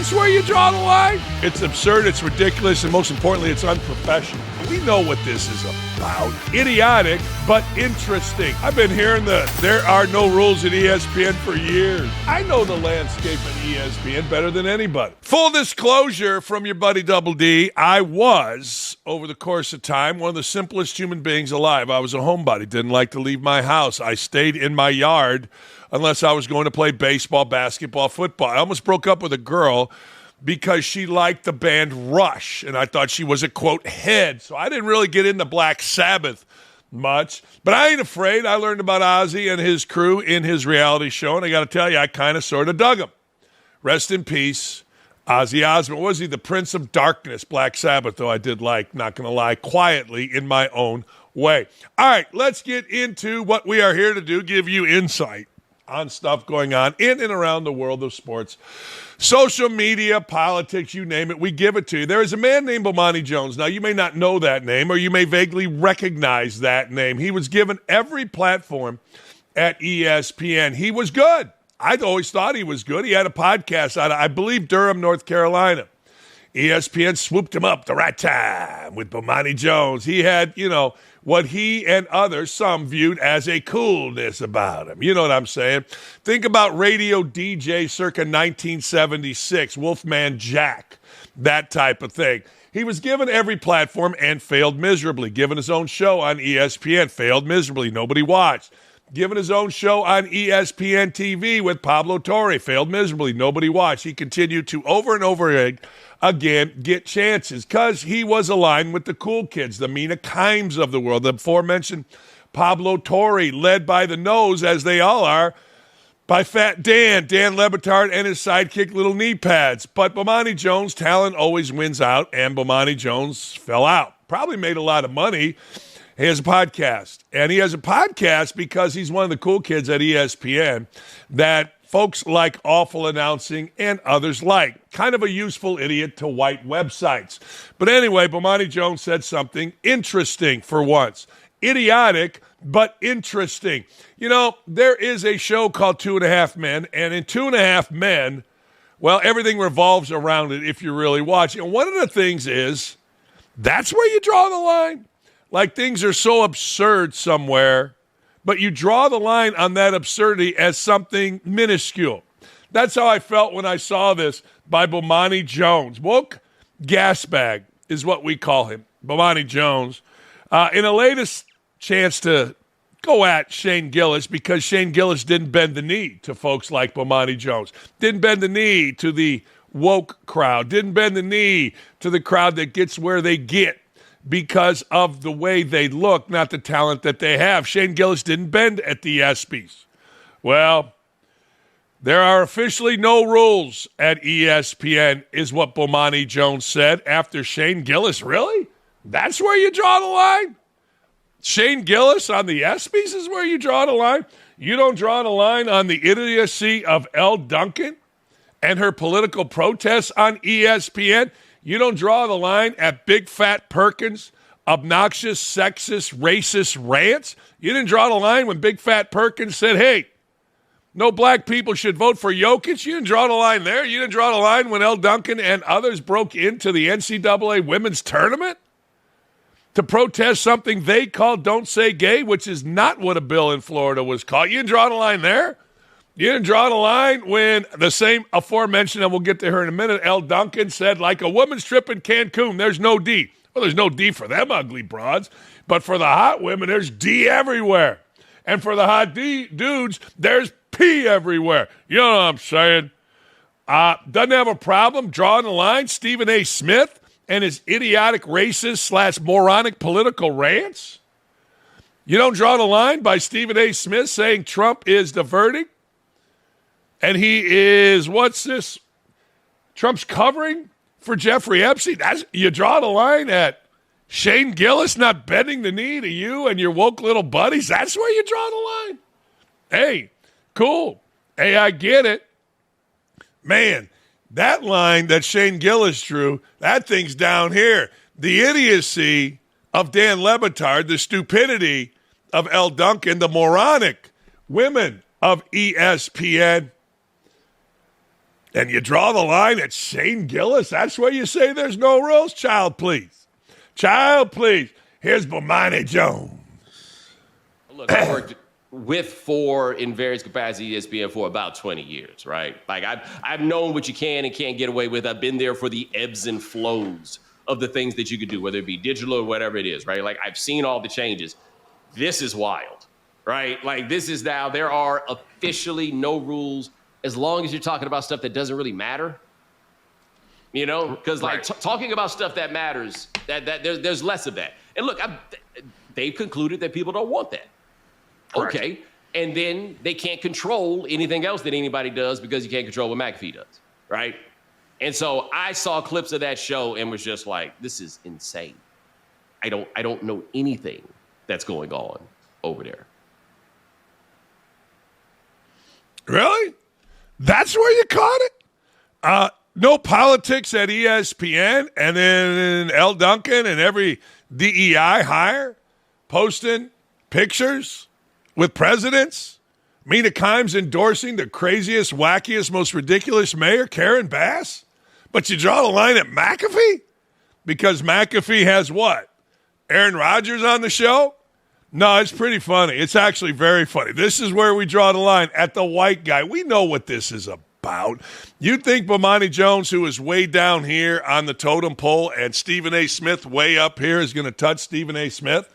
That's where you draw the line. It's absurd, it's ridiculous, and most importantly, it's unprofessional. We know what this is about. Idiotic, but interesting. I've been hearing there are no rules at ESPN for years. I know the landscape at ESPN better than anybody. Full disclosure from your buddy Double D, I was, over the course of time, one of the simplest human beings alive. I was a homebody, didn't like to leave my house. I stayed in my yard unless I was going to play baseball, basketball, football. I almost broke up with a girl because she liked the band Rush, and I thought she was a, quote, head. So I didn't really get into Black Sabbath much. But I ain't afraid. I learned about Ozzy and his crew in his reality show, and I got to tell you, I kind of sort of dug him. Rest in peace, Ozzy Osbourne. Was he the Prince of Darkness? Black Sabbath, though I did like, not going to lie, quietly in my own way. All right, let's get into what we are here to do, give you insight on stuff going on in and around the world of sports. Social media, politics, you name it, we give it to you. There is a man named Bomani Jones. Now, you may not know that name, or you may vaguely recognize that name. He was given every platform at ESPN. He was good. I'd always thought he was good. He had a podcast out of, I believe, Durham, North Carolina. ESPN swooped him up the right time with Bomani Jones. He had, what he and others, some viewed as a coolness about him. You know what I'm saying? Think about radio DJ circa 1976, Wolfman Jack, that type of thing. He was given every platform and failed miserably. Given his own show on ESPN, failed miserably. Nobody watched. Given his own show on ESPN TV with Pablo Torre, failed miserably. Nobody watched. He continued to over and over again get chances because he was aligned with the cool kids, the Mina Kimes of the world, the aforementioned Pablo Torre, led by the nose, as they all are, by Fat Dan Le Batard, and his sidekick Little Knee Pads. But Bomani Jones' talent always wins out, and Bomani Jones fell out. Probably made a lot of money. He has a podcast, and he has a podcast because he's one of the cool kids at ESPN that folks like Awful Announcing and others like. Kind of a useful idiot to white websites. But anyway, Bomani Jones said something interesting for once. Idiotic, but interesting. There is a show called 2.5 Men, and in 2.5 Men, well, everything revolves around it if you really watch. And one of the things is, that's where you draw the line. Like things are so absurd somewhere, but you draw the line on that absurdity as something minuscule. That's how I felt when I saw this by Bomani Jones. Woke gasbag is what we call him, Bomani Jones. In a latest chance to go at Shane Gillis, because Shane Gillis didn't bend the knee to folks like Bomani Jones, didn't bend the knee to the woke crowd, didn't bend the knee to the crowd that gets where they get because of the way they look, not the talent that they have. Shane Gillis didn't bend at the ESPYs. Well, there are officially no rules at ESPN, is what Bomani Jones said after Shane Gillis. Really? That's where you draw the line? Shane Gillis on the ESPYs is where you draw the line? You don't draw the line on the idiocy of Elle Duncan and her political protests on ESPN? You don't draw the line at Big Fat Perkins' obnoxious, sexist, racist rants? You didn't draw the line when Big Fat Perkins said, hey, no black people should vote for Jokic? You didn't draw the line there. You didn't draw the line when Elle Duncan and others broke into the NCAA women's tournament to protest something they called Don't Say Gay, which is not what a bill in Florida was called. You didn't draw the line there. You didn't draw the line when the same aforementioned, and we'll get to her in a minute, Elle Duncan said, like a woman's trip in Cancun, there's no D. Well, there's no D for them ugly broads, but for the hot women, there's D everywhere. And for the hot dudes, there's P everywhere. You know what I'm saying? Doesn't have a problem drawing the line, Stephen A. Smith and his idiotic racist / moronic political rants? You don't draw the line by Stephen A. Smith saying Trump is diverting? And he is, Trump's covering for Jeffrey Epstein? You draw the line at Shane Gillis not bending the knee to you and your woke little buddies? That's where you draw the line? Hey, cool. Hey, I get it. Man, that line that Shane Gillis drew, that thing's down here. The idiocy of Dan Le Batard, the stupidity of Elle Duncan, the moronic women of ESPN, And you draw the line at Shane Gillis? That's where you say there's no rules? Child, please. Child, please. Here's Bomani Jones. Look, I worked for in various capacities ESPN for about 20 years, right? Like I've known what you can and can't get away with. I've been there for the ebbs and flows of the things that you could do, whether it be digital or whatever it is, right? Like I've seen all the changes. This is wild, right? Like this is now, there are officially no rules as long as you're talking about stuff that doesn't really matter, you know? Because like talking about stuff that matters, that there's less of that. And look, they've concluded that people don't want that. Correct. Okay, and then they can't control anything else that anybody does because you can't control what McAfee does, right? And so I saw clips of that show and was just like, this is insane. I don't know anything that's going on over there. Really? That's where you caught it? No politics at ESPN, and then Elle Duncan and every DEI hire posting pictures with presidents. Mina Kimes endorsing the craziest, wackiest, most ridiculous mayor, Karen Bass. But you draw the line at McAfee? Because McAfee has what? Aaron Rodgers on the show? No, it's pretty funny. It's actually very funny. This is where we draw the line, at the white guy. We know what this is about. You think Bomani Jones, who is way down here on the totem pole, and Stephen A. Smith way up here is going to touch Stephen A. Smith?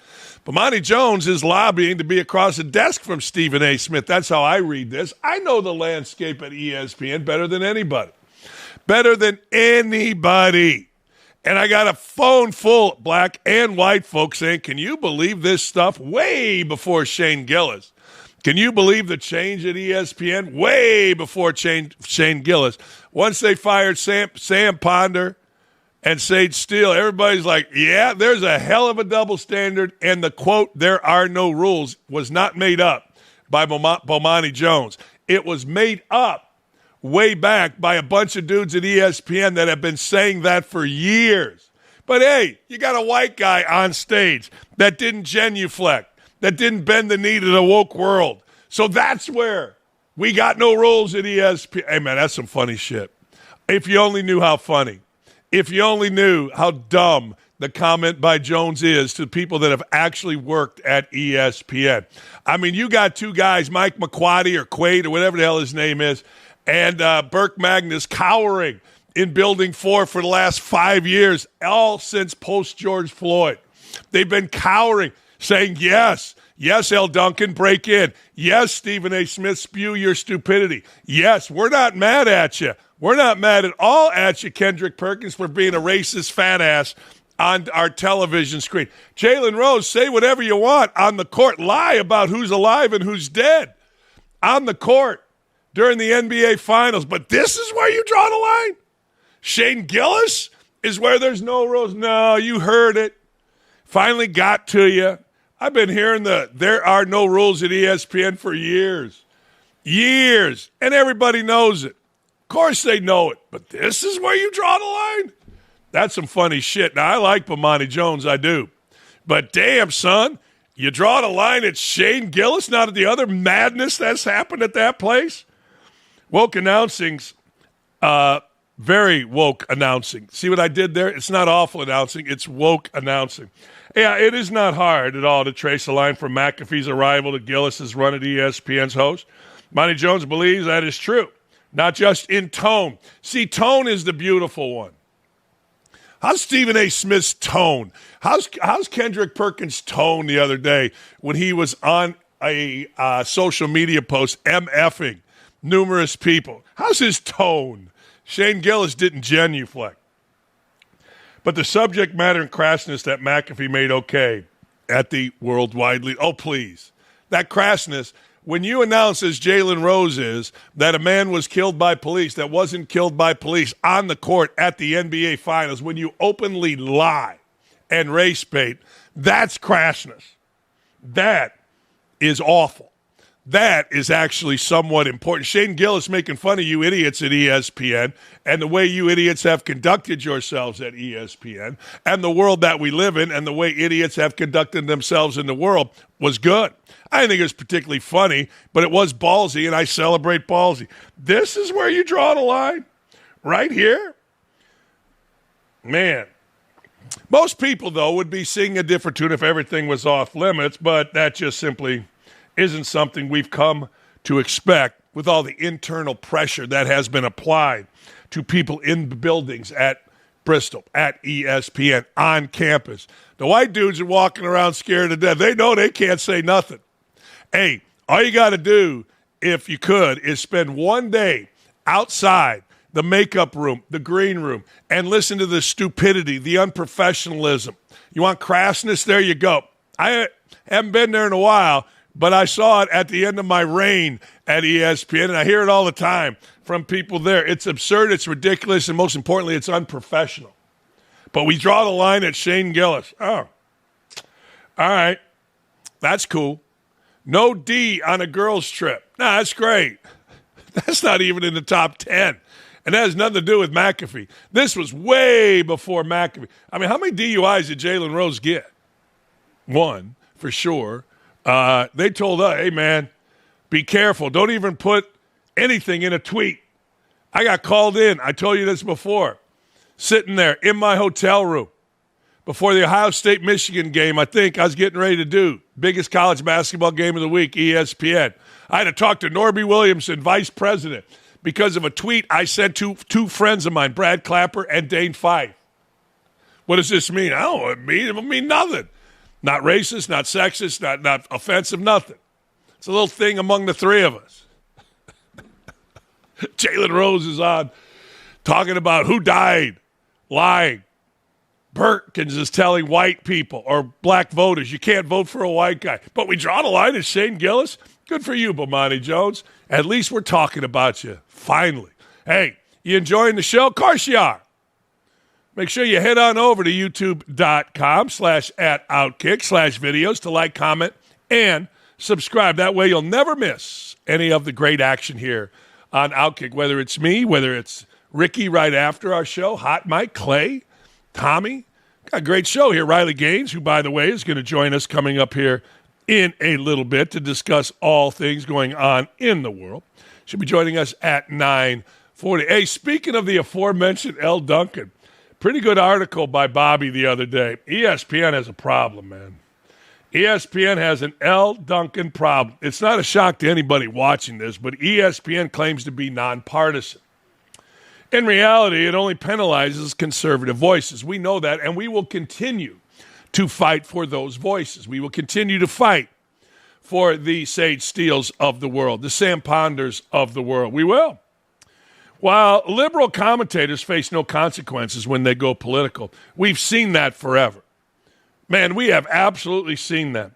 Bomani Jones is lobbying to be across the desk from Stephen A. Smith. That's how I read this. I know the landscape at ESPN better than anybody. Better than anybody. And I got a phone full of black and white folks saying, can you believe this stuff? Way before Shane Gillis. Can you believe the change at ESPN? Way before Shane Gillis. Once they fired Sam Ponder and Sage Steele, everybody's like, yeah, there's a hell of a double standard. And the quote, there are no rules, was not made up by Bomani Jones. It was made up way back by a bunch of dudes at ESPN that have been saying that for years. But hey, you got a white guy on stage that didn't genuflect, that didn't bend the knee to the woke world. So that's where we got no rules at ESPN. Hey, man, that's some funny shit. If you only knew how funny. If you only knew how dumb the comment by Jones is to people that have actually worked at ESPN. I mean, you got two guys, Mike McQuaddy or Quaid or whatever the hell his name is, and Burke Magnus cowering in Building 4 for the last 5 years, all since post-George Floyd. They've been cowering, saying, yes, Elle Duncan, break in. Yes, Stephen A. Smith, spew your stupidity. Yes, we're not mad at you. We're not mad at all at you, Kendrick Perkins, for being a racist fat ass on our television screen. Jalen Rose, say whatever you want on the court. Lie about who's alive and who's dead on the court during the NBA Finals. But this is where you draw the line? Shane Gillis is where there's no rules. No, you heard it. Finally got to you. I've been hearing there are no rules at ESPN for years. Years. And everybody knows it. Of course they know it. But this is where you draw the line? That's some funny shit. Now, I like Bomani Jones. I do. But damn, son, you draw the line at Shane Gillis, not at the other madness that's happened at that place? Woke announcing's very woke announcing. See what I did there? It's not awful announcing. It's woke announcing. Yeah, it is not hard at all to trace a line from McAfee's arrival to Gillis's run at ESPN's host. Bomani Jones believes that is true, not just in tone. See, tone is the beautiful one. How's Stephen A. Smith's tone? How's Kendrick Perkins' tone the other day when he was on a social media post MFing numerous people? How's his tone? Shane Gillis didn't genuflect. But the subject matter and crassness that McAfee made okay at the worldwide lead. Oh, please. That crassness, when you announce, as Jalen Rose is, that a man was killed by police that wasn't killed by police on the court at the NBA Finals, when you openly lie and race bait, that's crassness. That is awful. That is actually somewhat important. Shane Gillis making fun of you idiots at ESPN and the way you idiots have conducted yourselves at ESPN and the world that we live in and the way idiots have conducted themselves in the world was good. I didn't think it was particularly funny, but it was ballsy, and I celebrate ballsy. This is where you draw the line. right here? Man. Most people, though, would be singing a different tune if everything was off limits, but that just simply isn't something we've come to expect with all the internal pressure that has been applied to people in the buildings at Bristol, at ESPN, on campus. The white dudes are walking around scared to death. They know they can't say nothing. Hey, all you got to do, if you could, is spend one day outside the makeup room, the green room, and listen to the stupidity, the unprofessionalism. You want crassness? There you go. I haven't been there in a while, but I saw it at the end of my reign at ESPN, and I hear it all the time from people there. It's absurd, it's ridiculous, and most importantly, it's unprofessional. But we draw the line at Shane Gillis. Oh, all right. That's cool. No D on a girls' trip. Nah, that's great. That's not even in the top 10. And that has nothing to do with McAfee. This was way before McAfee. I mean, how many DUIs did Jalen Rose get? One, for sure. They told us, hey, man, be careful. Don't even put anything in a tweet. I got called in. I told you this before. Sitting there in my hotel room before the Ohio State-Michigan game, I think I was getting ready to do. Biggest college basketball game of the week, ESPN. I had to talk to Norby Williamson, vice president, because of a tweet I sent to two friends of mine, Brad Clapper and Dane Fife. What does this mean? I don't know what it means. It will mean nothing. Not racist, not sexist, not offensive, nothing. It's a little thing among the three of us. Jalen Rose is on talking about who died, lying. Perkins is telling white people or black voters, you can't vote for a white guy. But we draw the line at Shane Gillis. Good for you, Bomani Jones. At least we're talking about you, finally. Hey, you enjoying the show? Of course you are. Make sure you head on over to youtube.com/@OutKick/videos to like, comment, and subscribe. That way you'll never miss any of the great action here on OutKick, whether it's me, whether it's Ricky right after our show, Hot Mike, Clay, Tommy. Got a great show here. Riley Gaines, who, by the way, is going to join us coming up here in a little bit to discuss all things going on in the world. She'll be joining us at 9:40. Hey, speaking of the aforementioned Elle Duncan, pretty good article by Bobby the other day. ESPN has a problem, man. ESPN has an Elle Duncan problem. It's not a shock to anybody watching this, but ESPN claims to be nonpartisan. In reality, it only penalizes conservative voices. We know that, and we will continue to fight for those voices. We will continue to fight for the Sage Steeles of the world, the Sam Ponders of the world. We will. While liberal commentators face no consequences when they go political, we've seen that forever. Man, we have absolutely seen that.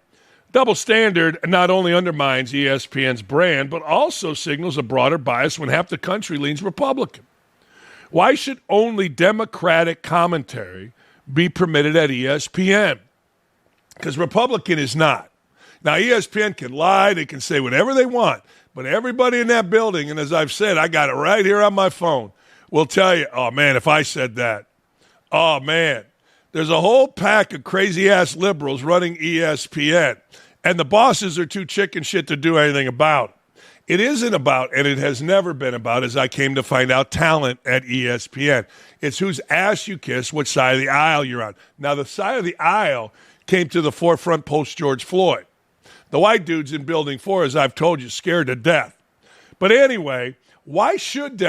Double standard not only undermines ESPN's brand, but also signals a broader bias when half the country leans Republican. Why should only Democratic commentary be permitted at ESPN? Because Republican is not. Now, ESPN can lie, they can say whatever they want, but everybody in that building, and as I've said, I got it right here on my phone, will tell you, oh, man, if I said that, oh, man, there's a whole pack of crazy-ass liberals running ESPN, and the bosses are too chicken shit to do anything about it. It isn't about, and it has never been about, as I came to find out, talent at ESPN. It's whose ass you kiss, which side of the aisle you're on. Now, the side of the aisle came to the forefront post-George Floyd. The white dudes in Building 4, as I've told you, scared to death. But anyway, why should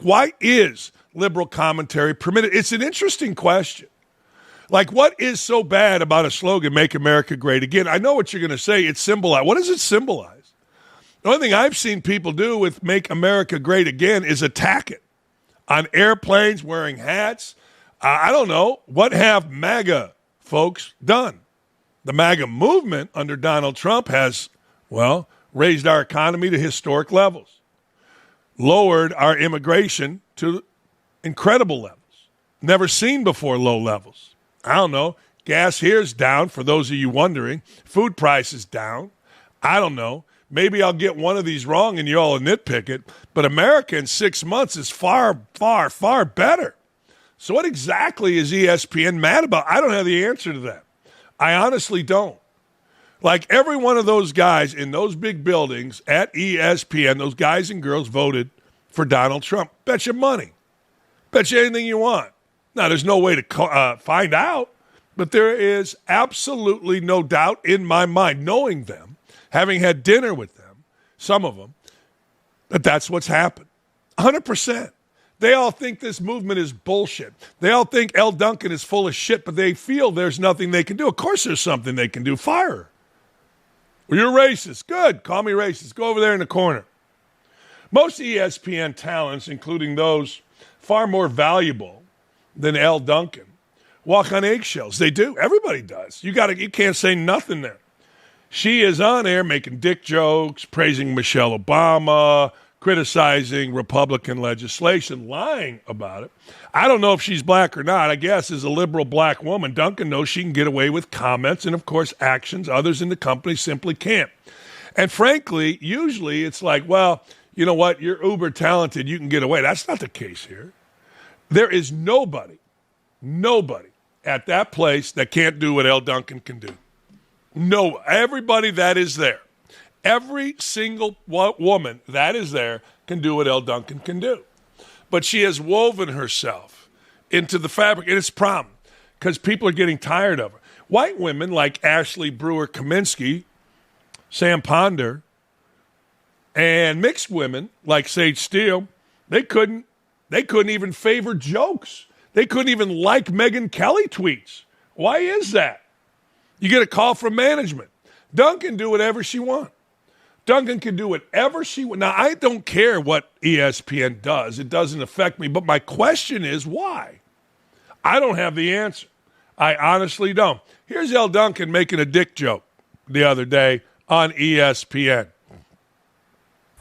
why is liberal commentary permitted? It's an interesting question. Like, what is so bad about a slogan, Make America Great Again? I know what you're going to say. It symbolizes. What does it symbolize? The only thing I've seen people do with Make America Great Again is attack it. On airplanes, wearing hats. I don't know. What have MAGA folks done? The MAGA movement under Donald Trump has, well, raised our economy to historic levels, lowered our immigration to incredible levels, never seen before low levels. I don't know. Gas here's down, for those of you wondering. Food prices down. I don't know. Maybe I'll get one of these wrong and you all nitpick it, but America in 6 months is far, far, far better. So what exactly is ESPN mad about? I don't have the answer to that. I honestly don't. Like, every one of those guys in those big buildings at ESPN, those guys and girls voted for Donald Trump. Bet your money. Bet you anything you want. Now, there's no way to find out, but there is absolutely no doubt in my mind, knowing them, having had dinner with them, some of them, that that's what's happened. 100%. They all think this movement is bullshit. They all think Elle Duncan is full of shit, but they feel there's nothing they can do. Of course there's something they can do. Fire her. Well, you're racist. Good. Call me racist. Go over there in the corner. Most ESPN talents, including those far more valuable than Elle Duncan, walk on eggshells. They do. Everybody does. You can't say nothing there. She is on air making dick jokes, praising Michelle Obama, criticizing Republican legislation, lying about it. I don't know if she's black or not. I guess as a liberal black woman, Duncan knows she can get away with comments and, of course, actions others in the company simply can't. And frankly, usually it's like, well, you know what? You're uber talented. You can get away. That's not the case here. There is nobody at that place that can't do what Elle Duncan can do. No, everybody that is there. Every single woman that is there can do what Elle Duncan can do. But she has woven herself into the fabric, and it's a problem because people are getting tired of her. White women like Ashley Brewer-Kaminsky, Sam Ponder, and mixed women like Sage Steele, they couldn't even favor jokes. They couldn't even like Megyn Kelly tweets. Why is that? You get a call from management. Duncan do whatever she wants. Duncan can do whatever she wants. Now, I don't care what ESPN does. It doesn't affect me. But my question is, why? I don't have the answer. I honestly don't. Here's Elle Duncan making a dick joke the other day on ESPN.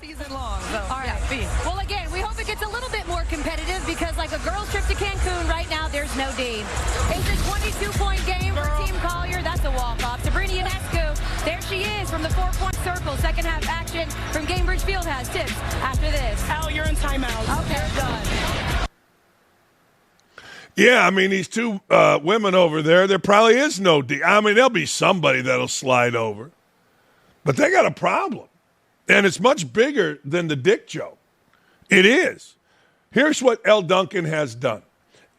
Season long. So, all right. Yeah. Well, again, we hope it gets a little bit more competitive because, like a girls' trip to Cancun right now, there's no D. It's a 22-point game for Team Collier. That's a walk-off. Sabrina Ionescu, there she is from the four-point circle. Second half action from Gainbridge Fieldhouse. Tips after this. Al, you're in timeout. Okay, done. Yeah, I mean, these two women over there probably is no D. I mean, there'll be somebody that'll slide over. But they got a problem. And it's much bigger than the dick joke. It is. Here's what Elle Duncan has done.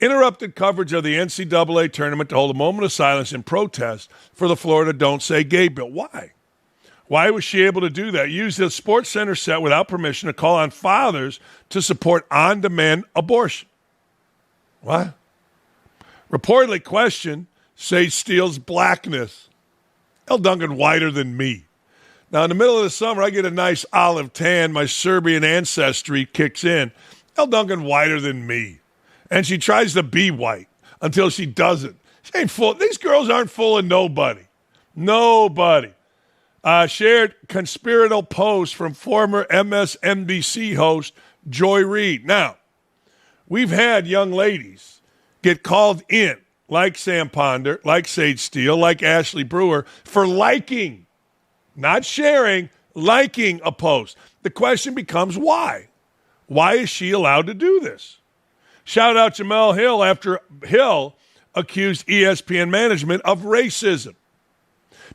Interrupted coverage of the NCAA tournament to hold a moment of silence in protest for the Florida Don't Say Gay bill. Why? Why was she able to do that? Used a Sports Center set without permission to call on fathers to support on-demand abortion. What? Reportedly questioned Sage Steele's blackness. Elle Duncan whiter than me. Now, in the middle of the summer, I get a nice olive tan. My Serbian ancestry kicks in. Elle Duncan whiter than me. And she tries to be white until she doesn't. She ain't full. These girls aren't full of nobody. Nobody. Shared conspiratorial post from former MSNBC host Joy Reid. Now, we've had young ladies get called in, like Sam Ponder, like Sage Steele, like Ashley Brewer, for liking, not sharing, liking a post. The question becomes why? Why is she allowed to do this? Shout out Jamel Hill after Hill accused ESPN management of racism.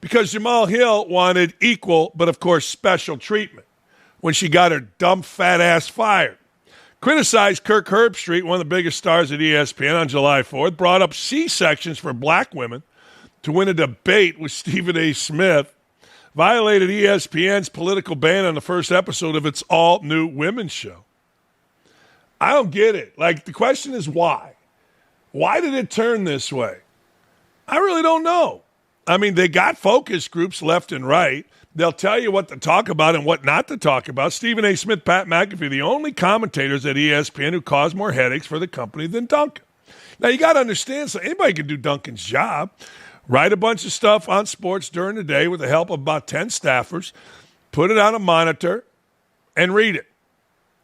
Because Jamal Hill wanted equal, but of course special treatment when she got her dumb fat ass fired. Criticized Kirk Herbstreit, one of the biggest stars at ESPN, on July 4th, brought up C-sections for black women to win a debate with Stephen A. Smith, violated ESPN's political ban on the first episode of its all-new women's show. I don't get it. Like, the question is why? Why did it turn this way? I really don't know. I mean, they got focus groups left and right. They'll tell you what to talk about and what not to talk about. Stephen A. Smith, Pat McAfee, the only commentators at ESPN who cause more headaches for the company than Duncan. Now, you got to understand, so anybody can do Duncan's job. Write a bunch of stuff on sports during the day with the help of about 10 staffers, put it on a monitor, and read it.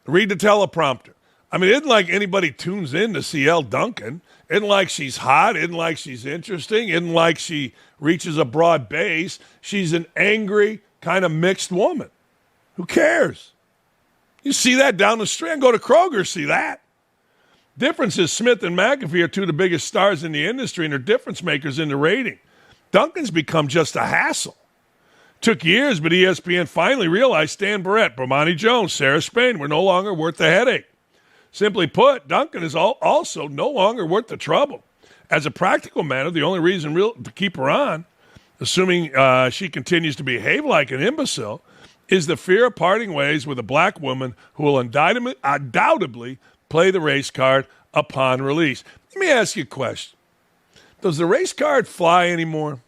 Read the teleprompter. I mean, it isn't like anybody tunes in to see Elle Duncan. It isn't like she's hot. It isn't like she's interesting. It isn't like she reaches a broad base. She's an angry, kind of mixed woman. Who cares? You see that down the street. Go to Kroger, see that. Difference is Smith and McAfee are two of the biggest stars in the industry and are difference makers in the rating. Duncan's become just a hassle. Took years, but ESPN finally realized Stan Barrett, Bomani Jones, Sarah Spain were no longer worth the headache. Simply put, Duncan is also no longer worth the trouble. As a practical matter, the only reason to keep her on, assuming she continues to behave like an imbecile, is the fear of parting ways with a black woman who will undoubtedly play the race card upon release. Let me ask you a question. Does the race card fly anymore?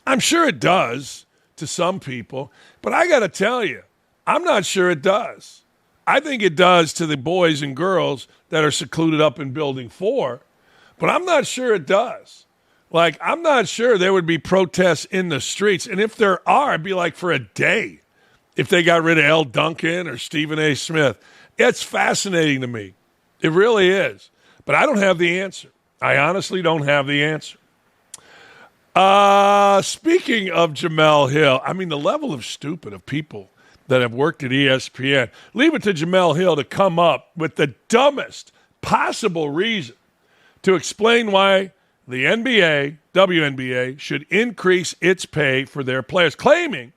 I'm sure it does to some people, but I got to tell you, I'm not sure it does. I think it does to the boys and girls that are secluded up in Building 4, but I'm not sure it does. Like, I'm not sure there would be protests in the streets, and if there are, it'd be like for a day if they got rid of Elle Duncan or Stephen A. Smith. It's fascinating to me. It really is. But I don't have the answer. I honestly don't have the answer. Speaking of Jemele Hill, I mean, the level of stupid of people that have worked at ESPN, leave it to Jemele Hill to come up with the dumbest possible reason to explain why the NBA, WNBA, should increase its pay for their players, claiming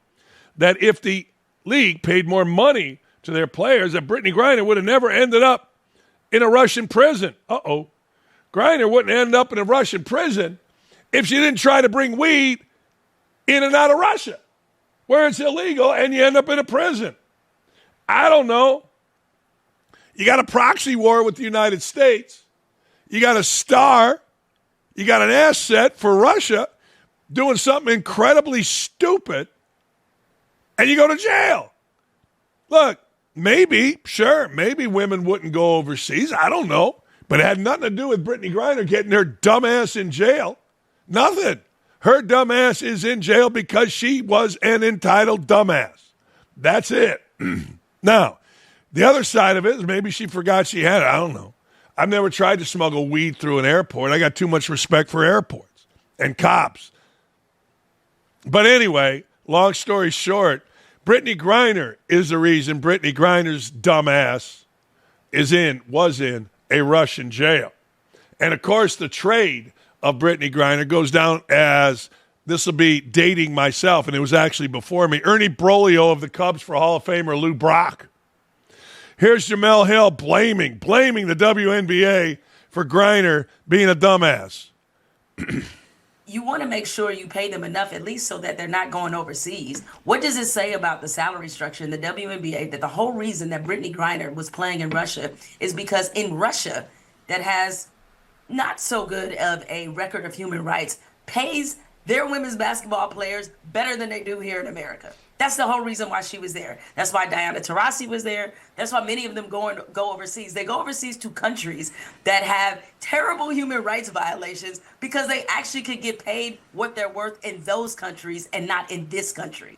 that if the league paid more money to their players, that Brittany Griner would have never ended up in a Russian prison. Griner wouldn't end up in a Russian prison if she didn't try to bring weed in and out of Russia, where it's illegal, and you end up in a prison. I don't know. You got a proxy war with the United States. You got a star. You got an asset for Russia doing something incredibly stupid, and you go to jail. Look, maybe women wouldn't go overseas. I don't know. But it had nothing to do with Brittany Griner getting her dumb ass in jail. Nothing. Her dumb ass is in jail because she was an entitled dumbass. That's it. Now, the other side of it is maybe she forgot she had it. I don't know. I've never tried to smuggle weed through an airport. I got too much respect for airports and cops. But anyway, long story short, Brittany Griner is the reason Brittany Griner's dumb ass was in a Russian jail. And, of course, the trade of Brittany Griner goes down as, this will be dating myself, and it was actually before me, Ernie Broglio of the Cubs for Hall of Famer Lou Brock. Here's Jemele Hill blaming the WNBA for Griner being a dumbass. You want to make sure you pay them enough, at least so that they're not going overseas. What does it say about the salary structure in the WNBA that the whole reason that Brittany Griner was playing in Russia is because in Russia, that has not so good of a record of human rights, pays their women's basketball players better than they do here in America. That's the whole reason why she was there. That's why Diana Taurasi was there. That's why many of them go overseas. They go overseas to countries that have terrible human rights violations because they actually could get paid what they're worth in those countries and not in this country.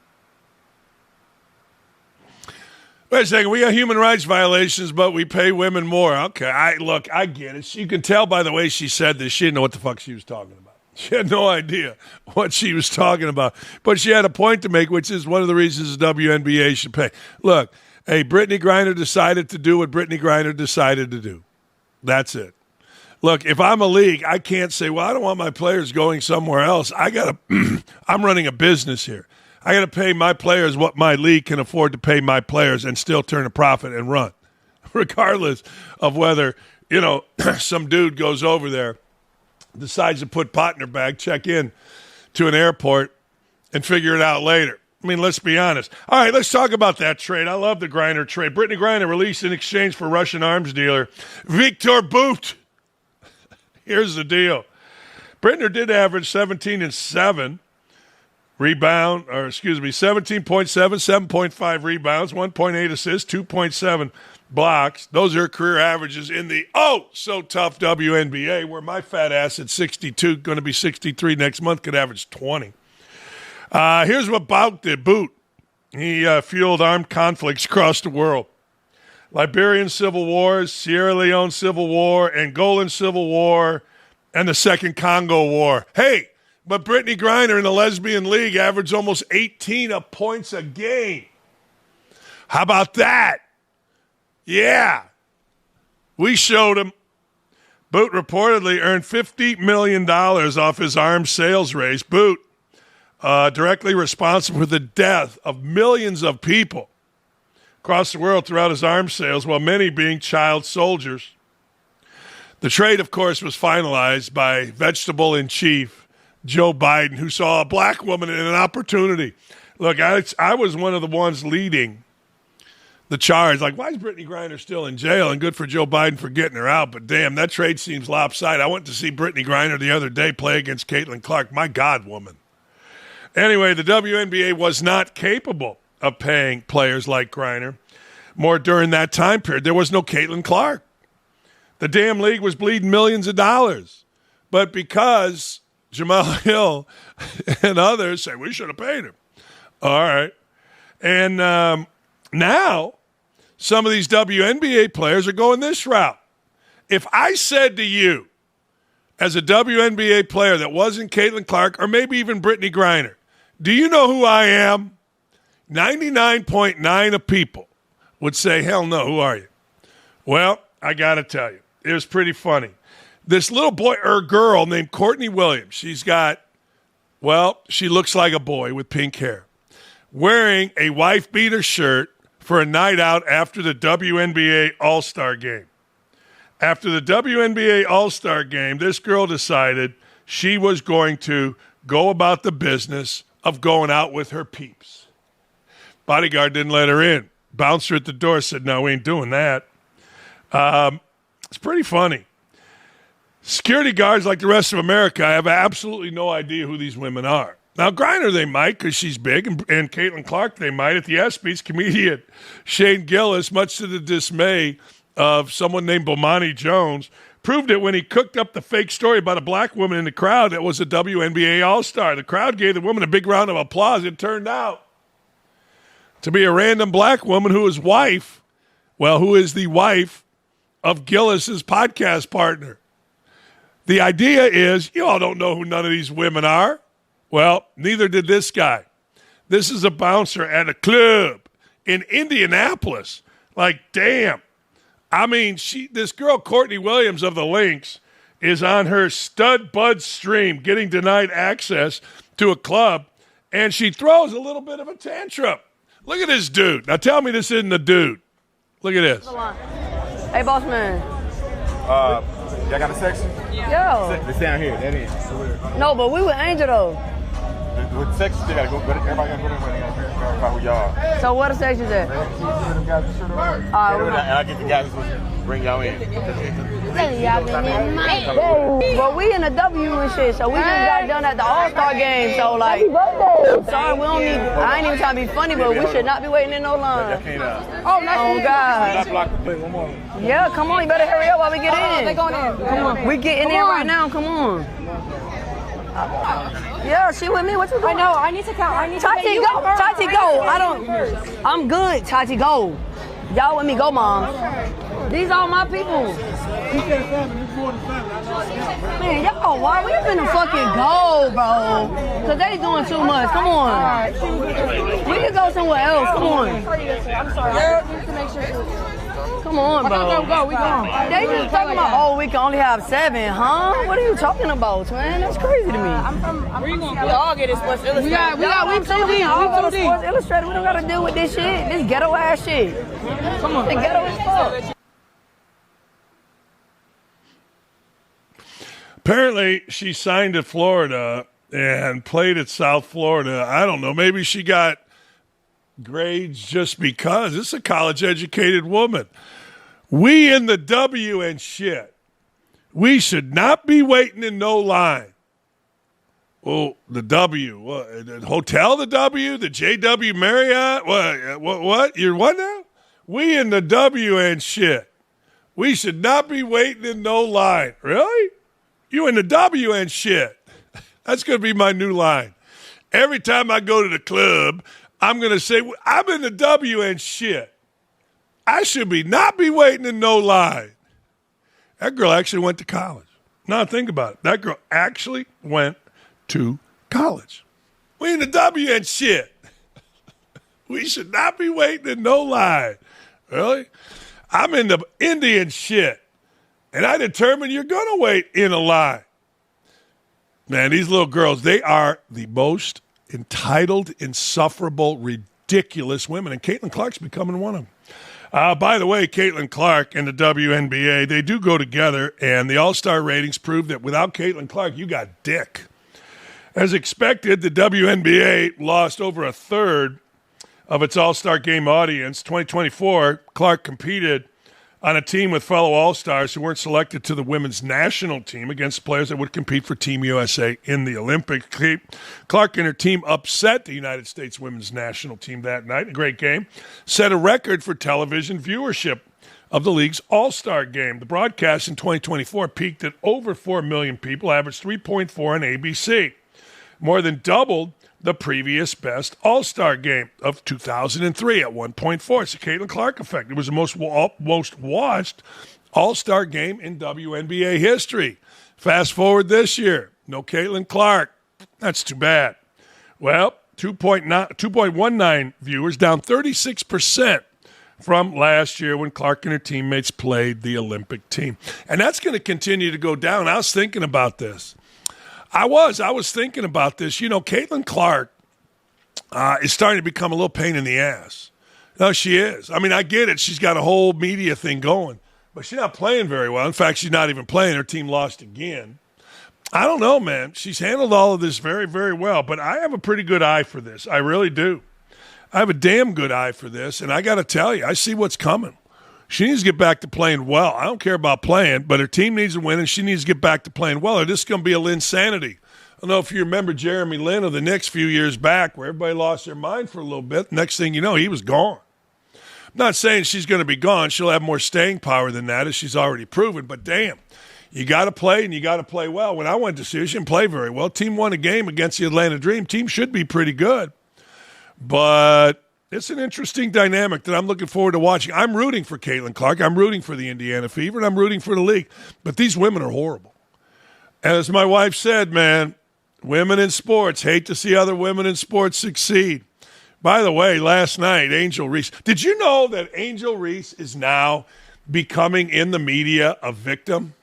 Wait a second. We got human rights violations, but we pay women more. Okay. I get it. You can tell by the way she said this. She didn't know what the fuck she was talking about. She had no idea what she was talking about. But she had a point to make, which is one of the reasons the WNBA should pay. Look, hey, Brittany Griner decided to do what Brittany Griner decided to do. That's it. Look, if I'm a league, I can't say, well, I don't want my players going somewhere else. I'm running a business here. I got to pay my players what my league can afford to pay my players and still turn a profit and run, regardless of whether, some dude goes over there, decides to put pot in her bag, check in to an airport, and figure it out later. I mean, let's be honest. All right, let's talk about that trade. I love the Griner trade. Brittany Griner released in exchange for Russian arms dealer Viktor Bout. Here's the deal. Brittany did average 17.7 17.7, 7.5 rebounds, 1.8 assists, 2.7 blocks. Those are her career averages in the so-tough WNBA, where my fat ass at 62, going to be 63 next month, could average 20. Here's what Bout did. Bout, he fueled armed conflicts across the world. Liberian civil wars, Sierra Leone civil war, Angolan civil war, and the Second Congo War. Hey, but Brittany Griner in the lesbian league averaged almost 18 points a game. How about that? Yeah. We showed him. Bout reportedly earned $50 million off his arms sales race. Bout, directly responsible for the death of millions of people across the world throughout his arms sales, while many being child soldiers. The trade, of course, was finalized by vegetable-in-chief Joe Biden, who saw a black woman in an opportunity. Look, I was one of the ones leading the charge. Like, why is Brittany Griner still in jail? And good for Joe Biden for getting her out. But, damn, that trade seems lopsided. I went to see Brittany Griner the other day play against Caitlin Clark. My God, woman. Anyway, the WNBA was not capable of paying players like Griner more during that time period. There was no Caitlin Clark. The damn league was bleeding millions of dollars. But because Jamal Hill and others say, we should have paid him. All right. And now some of these WNBA players are going this route. If I said to you, as a WNBA player that wasn't Caitlin Clark or maybe even Brittany Griner, do you know who I am? 99.9 of people would say, hell no, who are you? Well, I got to tell you, it was pretty funny. This little boy or girl named Courtney Williams, she looks like a boy with pink hair, wearing a wife-beater shirt for a night out after the WNBA All-Star Game. After the WNBA All-Star Game, this girl decided she was going to go about the business of going out with her peeps. Bodyguard didn't let her in. Bouncer at the door said, no, we ain't doing that. It's pretty funny. Security guards, like the rest of America, have absolutely no idea who these women are. Now, Griner, they might because she's big, and Caitlin Clark, they might. At the ESPYs, comedian Shane Gillis, much to the dismay of someone named Bomani Jones, proved it when he cooked up the fake story about a black woman in the crowd that was a WNBA All-Star. The crowd gave the woman a big round of applause. It turned out to be a random black woman who is the wife of Gillis's podcast partner. The idea is, you all don't know who none of these women are. Well, neither did this guy. This is a bouncer at a club in Indianapolis. Like, damn. I mean, this girl, Courtney Williams of the Lynx, is on her stud bud stream getting denied access to a club, and she throws a little bit of a tantrum. Look at this dude. Now tell me this isn't a dude. Look at this. Hey, boss man. Y'all got a section? Yo. It's down here. That is. No, but we with Angel though. With section, they gotta go. Everybody gotta go there. They gotta verify who y'all are. So where the section's at? And I get the guys who's supposed to bring y'all in. Well, we in the W and shit, so we just got done at the All-Star game. So like, I'm sorry, we don't need. I ain't even trying to be funny, but we should not be waiting in no line. Oh God. Yeah, come on, you better hurry up while we get in. They going in. Come on, we getting in right now. Come on. Yeah, she with me. What you doing? I know. I need to count. Tati, go. Tati, go. I'm good. Tati, go. Y'all with me. Go, Mom. These are my people. Man, y'all, why we finna fucking go, bro? Cause they doing too much. Come on. We can go somewhere else. Come on. I'm sorry. I need to make sure. Come on, bro. Go. We go. They just talking about, oh, we can only have 7, huh? What are you talking about, man? That's crazy to me. Where you going? We all get it Sports Illustrated. We too deep. Sports Illustrated. We don't gotta deal with this shit. This ghetto ass shit. Come on. The ghetto as fuck. Apparently, she signed at Florida and played at South Florida. I don't know. Maybe she got grades just because. This is a college-educated woman. We in the W and shit. We should not be waiting in no line. Oh, the W. What? The hotel, the W? The JW Marriott? What? You're what now? We in the W and shit. We should not be waiting in no line. Really? You in the W and shit. That's going to be my new line. Every time I go to the club, I'm going to say, I'm in the W and shit. I should not be waiting in no line. That girl actually went to college. Now think about it. That girl actually went to college. We in the W and shit. We should not be waiting in no line. Really? I'm in the Indian shit. And I determine you're going to wait in a line. Man, these little girls, they are the most entitled, insufferable, ridiculous ridiculous women, and Caitlin Clark's becoming one of them. By the way, Caitlin Clark and the WNBA, they do go together, and the All-Star ratings prove that without Caitlin Clark, you got dick. As expected, the WNBA lost over a third of its All-Star Game audience. 2024, Clark competed on a team with fellow All-Stars who weren't selected to the women's national team against players that would compete for Team USA in the Olympics. Clark and her team upset the United States women's national team that night. A great game. Set a record for television viewership of the league's All-Star Game. The broadcast in 2024 peaked at over 4 million people, averaged 3.4 on ABC. More than doubled the previous best All-Star Game of 2003 at 1.4. It's the Caitlin Clark effect. It was the most watched All-Star Game in WNBA history. Fast forward this year, no Caitlin Clark. That's too bad. Well, 2.19 viewers, down 36% from last year when Clark and her teammates played the Olympic team. And that's going to continue to go down. I was thinking about this. I was thinking about this. You know, Caitlin Clark is starting to become a little pain in the ass. No, she is. I mean, I get it. She's got a whole media thing going, but she's not playing very well. In fact, she's not even playing. Her team lost again. I don't know, man. She's handled all of this very, very well, but I have a pretty good eye for this. I really do. I have a damn good eye for this, and I got to tell you, I see what's coming. She needs to get back to playing well. I don't care about playing, but her team needs to win, and she needs to get back to playing well, or this is going to be a Linsanity. I don't know if you remember Jeremy Lin of the Knicks a few years back where everybody lost their mind for a little bit. Next thing you know, he was gone. I'm not saying she's going to be gone. She'll have more staying power than that, as she's already proven, but damn, you got to play, and you got to play well. When I went to see her, she didn't play very well. Team won a game against the Atlanta Dream. Team should be pretty good, but it's an interesting dynamic that I'm looking forward to watching. I'm rooting for Caitlin Clark. I'm rooting for the Indiana Fever, and I'm rooting for the league. But these women are horrible. And as my wife said, man, women in sports hate to see other women in sports succeed. By the way, last night, Angel Reese. Did you know that Angel Reese is now becoming in the media a victim?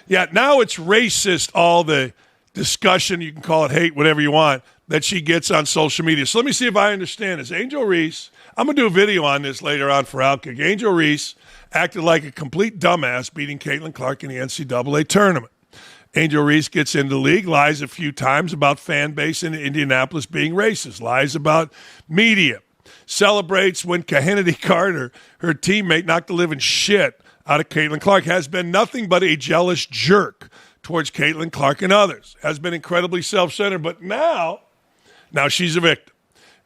Yeah, now it's racist, all the discussion, you can call it hate, whatever you want, that she gets on social media. So let me see if I understand this. Angel Reese, I'm going to do a video on this later on for OutKick. Angel Reese acted like a complete dumbass beating Caitlin Clark in the NCAA tournament. Angel Reese gets into the league, lies a few times about fan base in Indianapolis being racist, lies about media, celebrates when Kennedy Carter, her teammate, knocked the living shit out of Caitlin Clark, has been nothing but a jealous jerk towards Caitlin Clark and others, has been incredibly self-centered, but now she's a victim.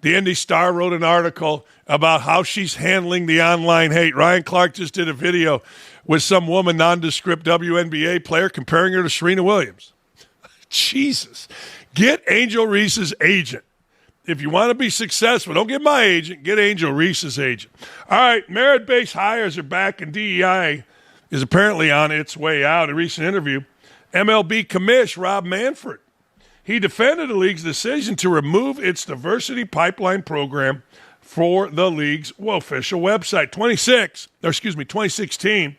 The Indy Star wrote an article about how she's handling the online hate. Ryan Clark just did a video with some woman, nondescript WNBA player, comparing her to Serena Williams. Jesus. Get Angel Reese's agent. If you want to be successful, don't get my agent, get Angel Reese's agent. All right, merit-based hires are back, and DEI is apparently on its way out. In a recent interview, MLB commish Rob Manfred, he defended the league's decision to remove its diversity pipeline program for the league's official website. 2016,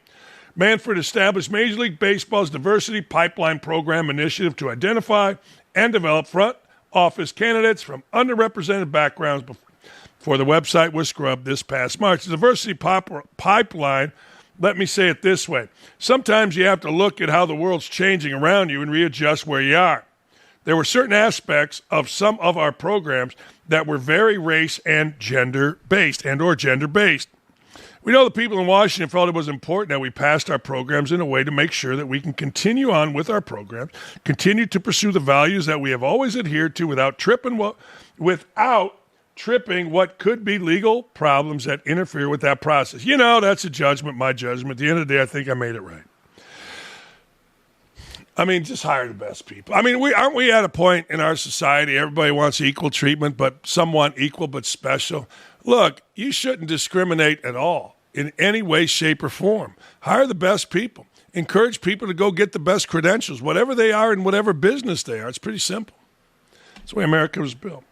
Manfred established Major League Baseball's diversity pipeline program initiative to identify and develop front office candidates from underrepresented backgrounds before the website was scrubbed this past March. The diversity pipeline, let me say it this way. Sometimes you have to look at how the world's changing around you and readjust where you are. There were certain aspects of some of our programs that were very race and gender-based or gender-based. We know the people in Washington felt it was important that we passed our programs in a way to make sure that we can continue on with our programs, continue to pursue the values that we have always adhered to without tripping what could be legal problems that interfere with that process. You know, that's a judgment, my judgment. At the end of the day, I think I made it right. I mean, just hire the best people. I mean, aren't we at a point in our society, everybody wants equal treatment, but some want equal but special? Look, you shouldn't discriminate at all in any way, shape, or form. Hire the best people. Encourage people to go get the best credentials, whatever they are in whatever business they are. It's pretty simple. That's the way America was built.